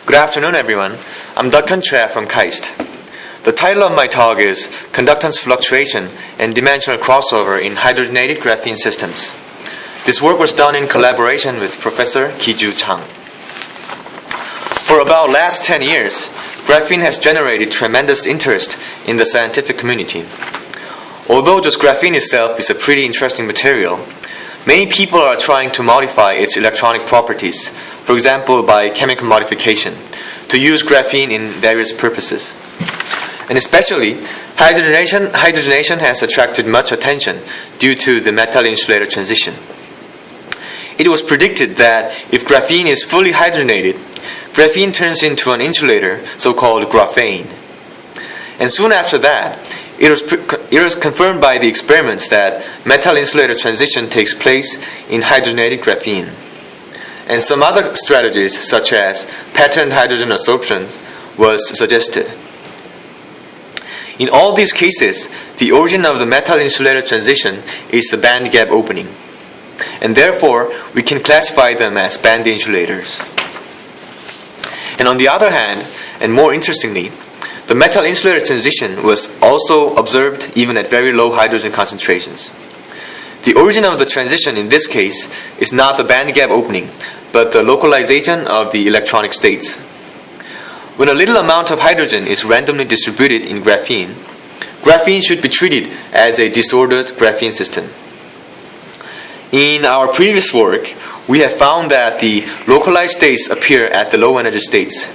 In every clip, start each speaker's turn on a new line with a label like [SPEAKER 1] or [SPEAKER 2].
[SPEAKER 1] Good afternoon, everyone. I'm Duncan Chia from KAIST. The title of my talk is Conductance Fluctuation and Dimensional Crossover in Hydrogenated Graphene Systems. This work was done in collaboration with Professor Ki-Ju Chang. For about last 10 years, graphene has generated tremendous interest in the scientific community. Although just graphene itself is a pretty interesting material, many people are trying to modify its electronic properties, for example by chemical modification, to use graphene in various purposes. And especially, hydrogenation has attracted much attention due to the metal-insulator transition. It was predicted that if graphene is fully hydrogenated, graphene turns into an insulator, so-called graphane. And soon after that, it was confirmed by the experiments that metal-insulator transition takes place in hydrogenated graphene. And some other strategies, such as patterned hydrogen absorption, was suggested. In all these cases, the origin of the metal-insulator transition is the band gap opening. And therefore, we can classify them as band insulators. And on the other hand, and more interestingly, the metal-insulator transition was also observed even at very low hydrogen concentrations. The origin of the transition in this case is not the band gap opening, but the localization of the electronic states. When a little amount of hydrogen is randomly distributed in graphene, graphene should be treated as a disordered graphene system. In our previous work, we have found that the localized states appear at the low energy states.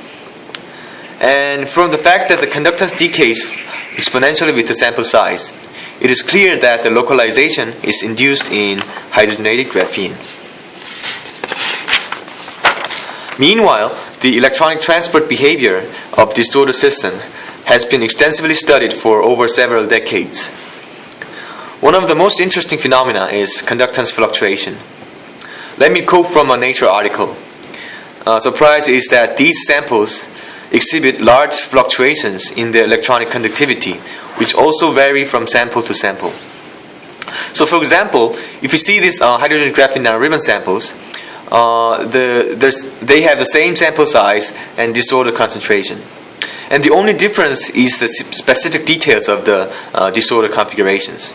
[SPEAKER 1] And from the fact that the conductance decays exponentially with the sample size, it is clear that the localization is induced in hydrogenated graphene. Meanwhile, the electronic transport behavior of distorted system has been extensively studied for over several decades. One of the most interesting phenomena is conductance fluctuation. Let me quote from a Nature article. Surprise is that these samples exhibit large fluctuations in their electronic conductivity, which also vary from sample to sample. So, for example, if you see these hydrogen graphene nanoribbon samples, they have the same sample size and disordered concentration. And the only difference is the specific details of the disordered configurations.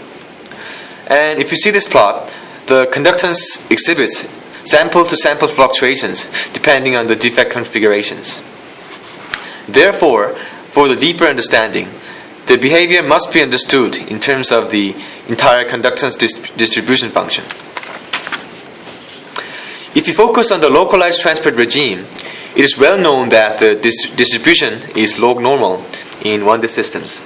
[SPEAKER 1] And if you see this plot, the conductance exhibits sample-to-sample fluctuations depending on the defect configurations. Therefore, for the deeper understanding, the behavior must be understood in terms of the entire conductance distribution function. If you focus on the localized transport regime, it is well known that the distribution is log normal in 1D systems.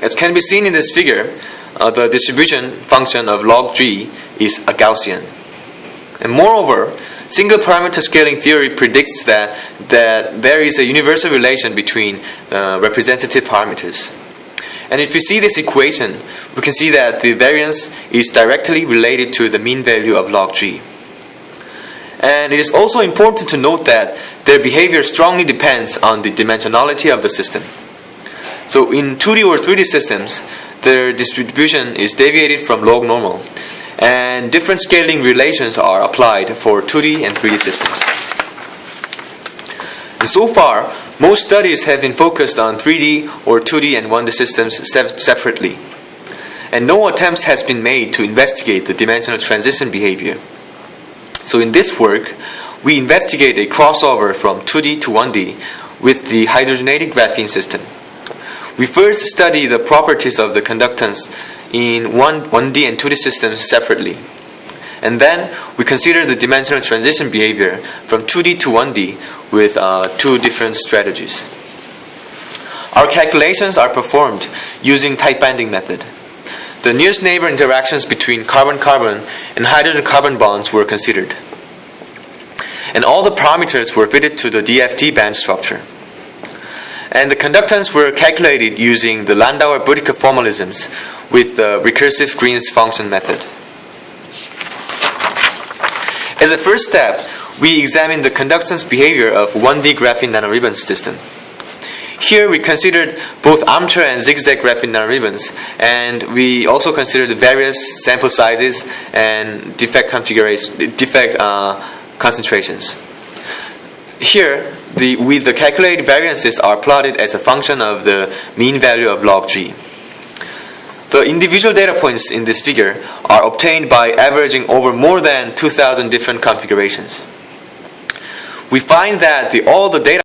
[SPEAKER 1] As can be seen in this figure, the distribution function of log G is a Gaussian. And moreover, single parameter scaling theory predicts that there is a universal relation between representative parameters. And if we see this equation, we can see that the variance is directly related to the mean value of log G. And it is also important to note that their behavior strongly depends on the dimensionality of the system. So in 2D or 3D systems, their distribution is deviated from log normal, and different scaling relations are applied for 2D and 3D systems. And so far, most studies have been focused on 3D or 2D and 1D systems separately, and no attempts has been made to investigate the dimensional transition behavior. So in this work, we investigate a crossover from 2D to 1D with the hydrogenated graphene system. We first study the properties of the conductance in 1D and 2D systems separately. And then we consider the dimensional transition behavior from 2D to 1D with two different strategies. Our calculations are performed using tight banding method. The nearest neighbor interactions between carbon-carbon and hydrogen-carbon bonds were considered. And all the parameters were fitted to the DFT band structure. And the conductance were calculated using the Landauer-Böttcher formalisms with the recursive Green's function method. As a first step, we examined the conductance behavior of 1D graphene nanoribbon system. Here we considered both armature and zigzag graphene nanoribbons, and we also considered various sample sizes and defect concentrations. Here, with the calculated variances are plotted as a function of the mean value of log G. The individual data points in this figure are obtained by averaging over more than 2,000 different configurations. We find that all the data